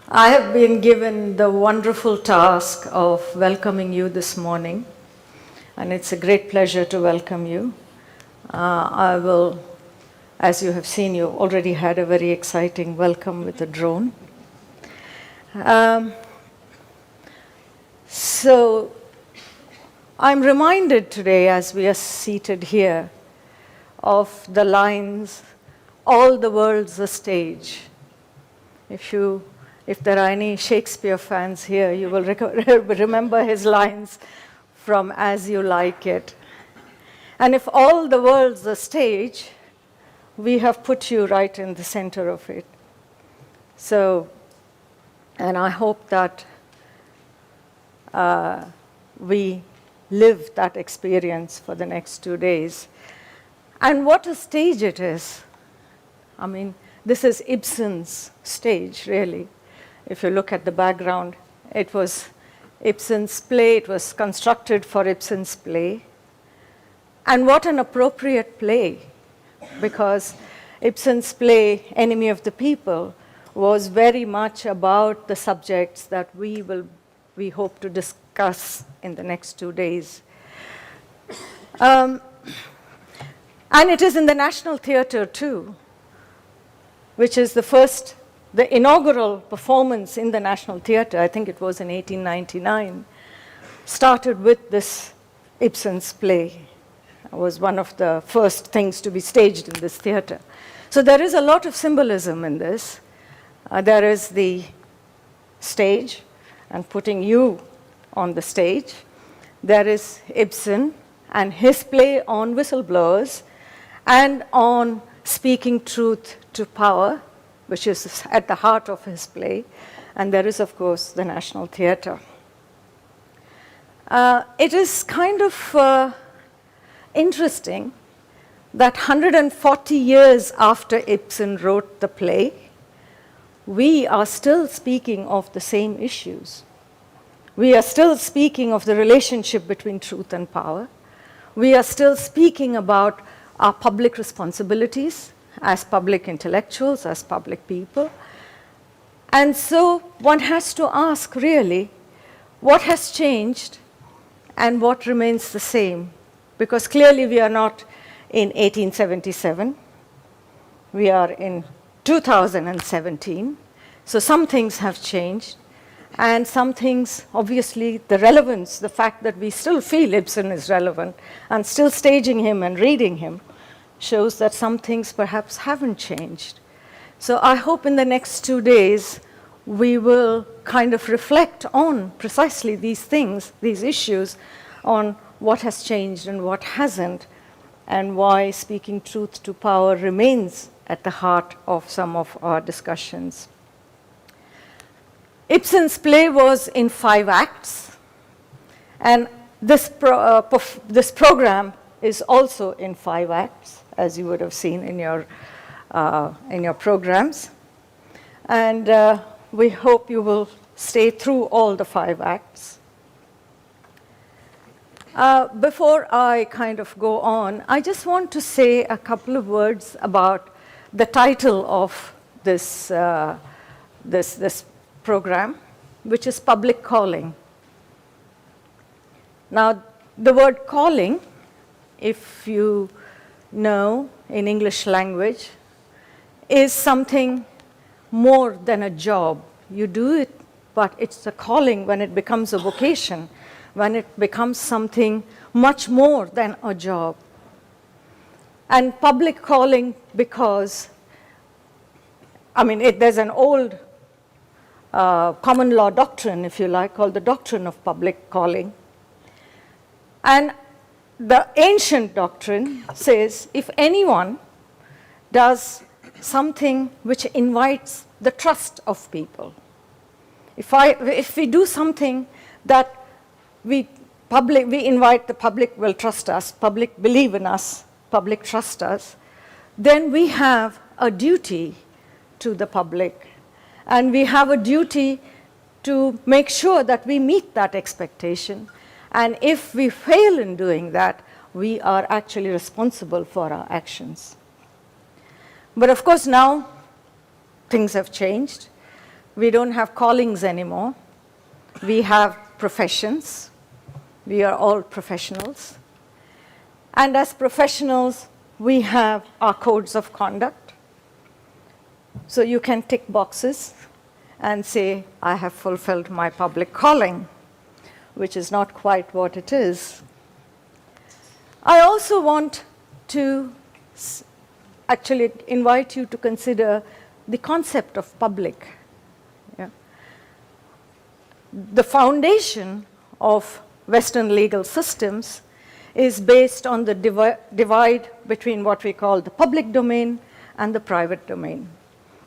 I have been given the wonderful task of welcoming you this morning, and it's a great pleasure to welcome you. I will, as you have seen, you already had a very exciting welcome with a drone. So I'm reminded today, as we are seated here, of the lines, "All the world's a stage." If there are any Shakespeare fans here, you will remember his lines from As You Like It. And if all the world's a stage, we have put you right in the center of it. So, and I hope that we live that experience for the next 2 days. And what a stage it is. I mean, this is Ibsen's stage, really. If you look at the background, it was Ibsen's play. It was constructed for Ibsen's play. And what an appropriate play, because Ibsen's play, Enemy of the People, was very much about the subjects that we hope to discuss in the next 2 days. And it is in the National Theatre, too, which is the inaugural performance in the National Theatre. I think it was in 1899, started with this Ibsen's play. It was one of the first things to be staged in this theatre. So there is a lot of symbolism in this. There is the stage and putting you on the stage. There is Ibsen and his play on whistleblowers and on speaking truth to power, which is at the heart of his play. And there is, of course, the National Theatre. It is kind of interesting that 140 years after Ibsen wrote the play, we are still speaking of the same issues. We are still speaking of the relationship between truth and power. We are still speaking about our public responsibilities as public intellectuals, as public people. And so one has to ask, really, what has changed and what remains the same? Because clearly we are not in 1877. We are in 2017. So some things have changed. And some things, obviously, the relevance, the fact that we still feel Ibsen is relevant and still staging him and reading him, shows that some things perhaps haven't changed. So I hope in the next 2 days we will kind of reflect on precisely these things, these issues, on what has changed and what hasn't, and why speaking truth to power remains at the heart of some of our discussions. Ibsen's play was in 5 acts, and this program is also in 5 acts, as you would have seen in your programs. And we hope you will stay through all the 5 acts. Before I kind of go on, I just want to say a couple of words about the title of this program, which is Public Calling. Now, the word calling, if you know in English language, is something more than a job. You do it, but it's a calling when it becomes a vocation, when it becomes something much more than a job. And public calling because, I mean, there's an old common law doctrine, if you like, called the doctrine of public calling. And the ancient doctrine says if anyone does something which invites the trust of people, if we do something that we invite the public will trust us, public believe in us, public trust us, then we have a duty to the public. And we have a duty to make sure that we meet that expectation. And if we fail in doing that, we are actually responsible for our actions. But of course now things have changed. we don't have callings anymore. We have professions. We are all professionals. And as professionals, we have our codes of conduct. So you can tick boxes and say, I have fulfilled my public calling, which is not quite what it is. I also want to actually invite you to consider the concept of public. Yeah. The foundation of Western legal systems is based on the divide between what we call the public domain and the private domain.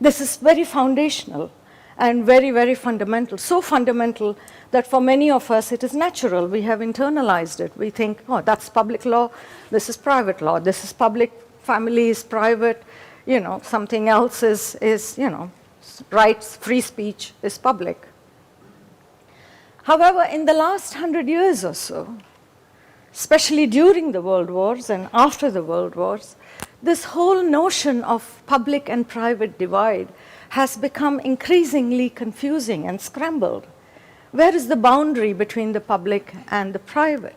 This is very foundational and very, very fundamental, so fundamental that for many of us it is natural. We have internalized it. We think, oh, that's public law, this is private law, this is public, family is private, something else is rights, free speech is public. However, in the last 100 years or so, especially during the World Wars and after the World Wars, this whole notion of public and private divide has become increasingly confusing and scrambled. Where is the boundary between the public and the private?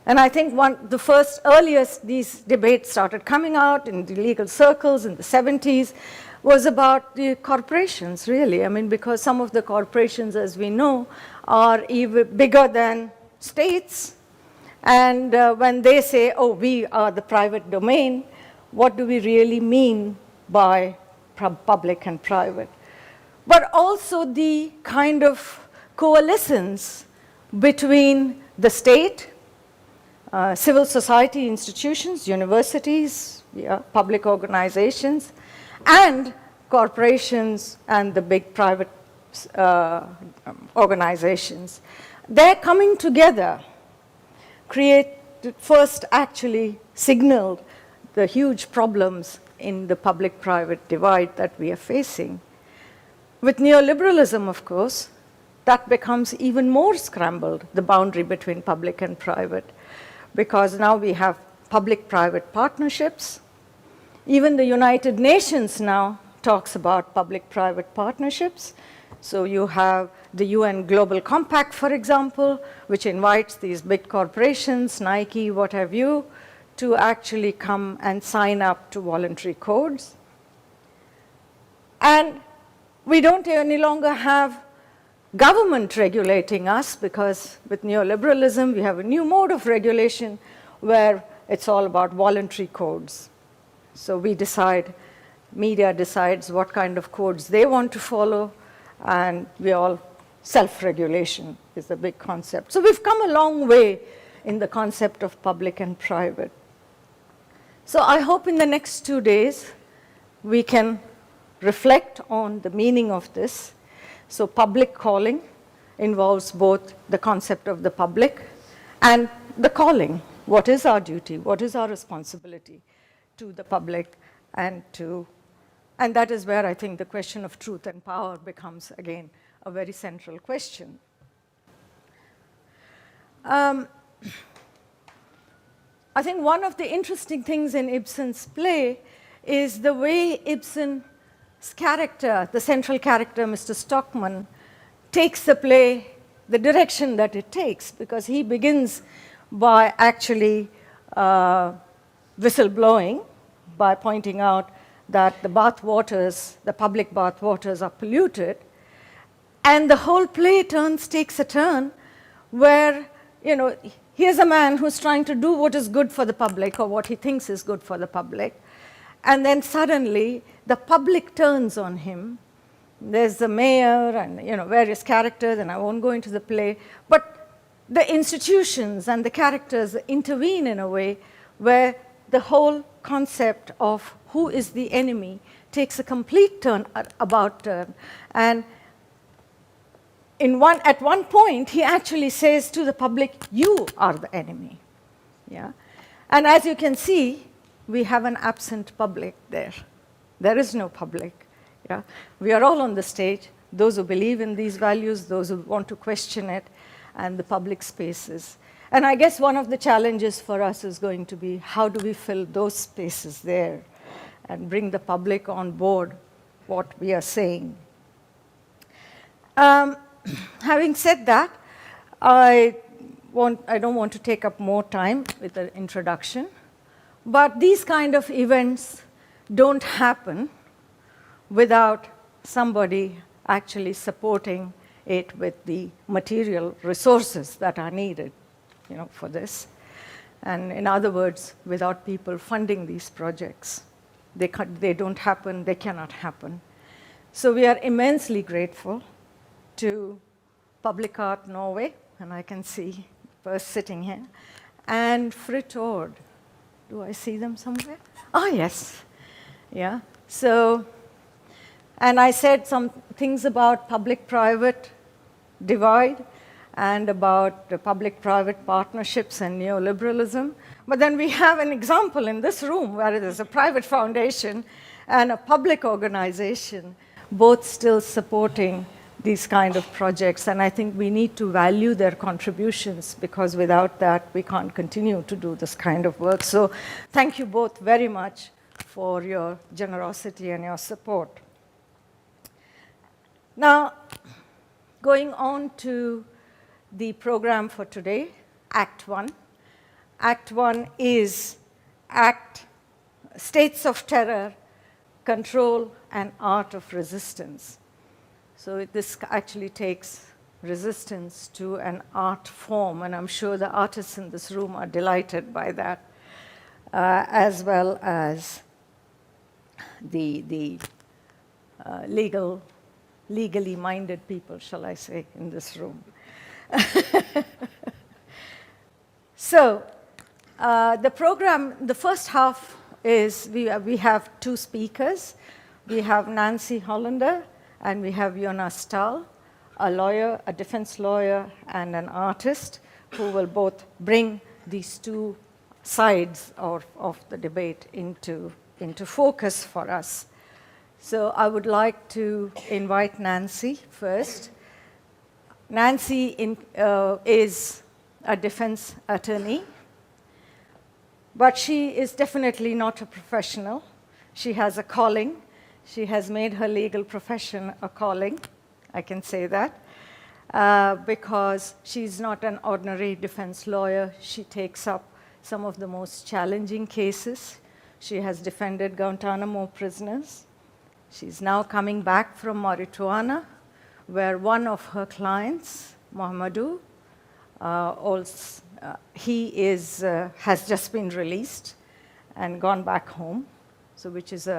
And I think the earliest these debates started coming out in the legal circles in the 70s was about the corporations, really. I mean, because some of the corporations, as we know, are even bigger than states. And when they say, oh, we are the private domain, what do we really mean by public and private? But also the kind of coalescence between the state, civil society institutions, universities, public organizations, and corporations and the big private organizations. Their coming together first actually signaled the huge problems in the public-private divide that we are facing. With neoliberalism, of course, that becomes even more scrambled, the boundary between public and private, because now we have public-private partnerships. Even the United Nations now talks about public-private partnerships. So you have the UN Global Compact, for example, which invites these big corporations, Nike, what have you, to actually come and sign up to voluntary codes. And we don't any longer have government regulating us, because with neoliberalism, we have a new mode of regulation where it's all about voluntary codes. So we decide, media decides what kind of codes they want to follow, and we all, self-regulation is the big concept. So we've come a long way in the concept of public and private. So I hope in the next 2 days, we can reflect on the meaning of this. So public calling involves both the concept of the public and the calling. What is our duty? What is our responsibility to the public and that is where I think the question of truth and power becomes, again, a very central question. I think one of the interesting things in Ibsen's play is the way Ibsen's character, the central character, Mr. Stockman, takes the play, the direction that it takes, because he begins by actually whistleblowing, by pointing out that the bathwaters, the public bathwaters are polluted, and the whole play takes a turn where, here's a man who's trying to do what is good for the public, or what he thinks is good for the public, and then suddenly the public turns on him. There's the mayor and various characters, and I won't go into the play, but the institutions and the characters intervene in a way where the whole concept of who is the enemy takes a complete about turn. And at one point, he actually says to the public, you are the enemy. Yeah? And as you can see, we have an absent public there. There is no public. Yeah? We are all on the stage, those who believe in these values, those who want to question it, and the public spaces. And I guess one of the challenges for us is going to be, how do we fill those spaces there and bring the public on board what we are saying? Um, Having said that, I don't want to take up more time with the introduction, but these kind of events don't happen without somebody actually supporting it with the material resources that are needed, for this. And in other words, without people funding these projects, they don't happen, they cannot happen. So we are immensely grateful to Public Art Norway, and I can see the person sitting here, and Fritt. Do I see them somewhere? Oh, yes. Yeah. So, and I said some things about public-private divide and about the public-private partnerships and neoliberalism. But then we have an example in this room where there's a private foundation and a public organization, both still supporting these kind of projects. And I think we need to value their contributions, because without that, we can't continue to do this kind of work. So thank you both very much for your generosity and your support. Now, going on to the program for today, Act 1. Act 1 is States of Terror, Control, and Art of Resistance. So this actually takes resistance to an art form, and I'm sure the artists in this room are delighted by that, as well as the legally minded people, shall I say, in this room. So the program, the first half is we have two speakers. We have Nancy Hollander and we have Jonas Stahl, a lawyer, a defense lawyer, and an artist, who will both bring these two sides of the debate into focus for us. So I would like to invite Nancy first. Nancy is a defense attorney, but she is definitely not a professional. She has a calling. She has made her legal profession a calling, I can say that, because she's not an ordinary defense lawyer. She takes up some of the most challenging cases. She has defended Guantanamo prisoners. She's now coming back from Mauritania, where one of her clients, Mohamedou, has just been released and gone back home, so which is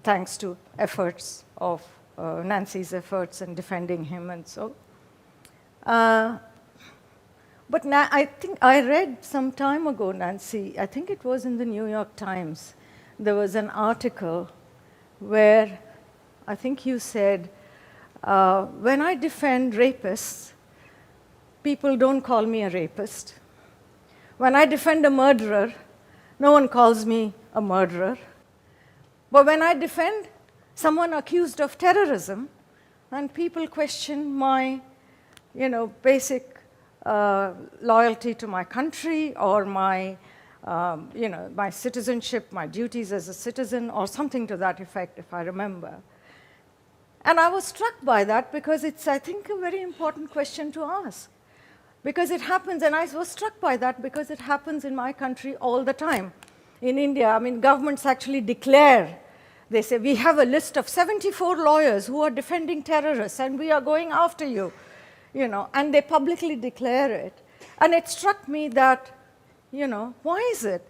thanks to efforts of Nancy's efforts in defending him and so. But I think I read some time ago, Nancy, I think it was in the New York Times, there was an article where I think you said, when I defend rapists, people don't call me a rapist. When I defend a murderer, no one calls me a murderer. But when I defend someone accused of terrorism, then people question my, basic loyalty to my country, or my, my citizenship, my duties as a citizen, or something to that effect, if I remember. And I was struck by that, because it's, I think, a very important question to ask. Because it happens, and I was struck by that because it happens in my country all the time. In India, governments actually declare, they say, we have a list of 74 lawyers who are defending terrorists, and we are going after you, and they publicly declare it. And it struck me that, why is it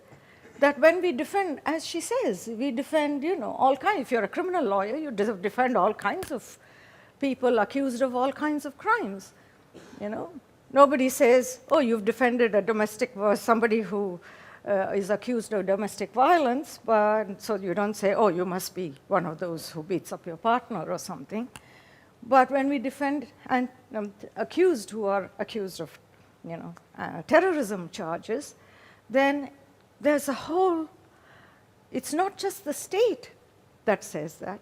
that when we defend, as she says, we defend, all kinds. If you're a criminal lawyer, you defend all kinds of people accused of all kinds of crimes, Nobody says, oh, you've defended somebody who is accused of domestic violence, but so you don't say, oh, you must be one of those who beats up your partner or something. But when we defend accused who are accused of, terrorism charges, then there's a whole, it's not just the state that says that,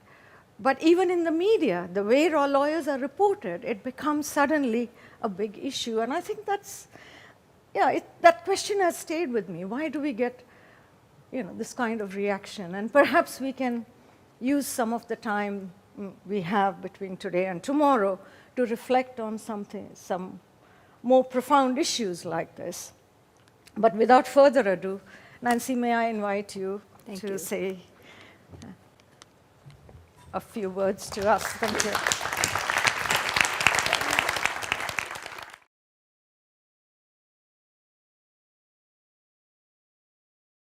but even in the media, the way our lawyers are reported, it becomes suddenly a big issue. And I think that's, that question has stayed with me. Why do we get, this kind of reaction? And perhaps we can use some of the time we have between today and tomorrow to reflect on some more profound issues like this. But without further ado, Nancy, may I invite you to say a few words to us. Thank you.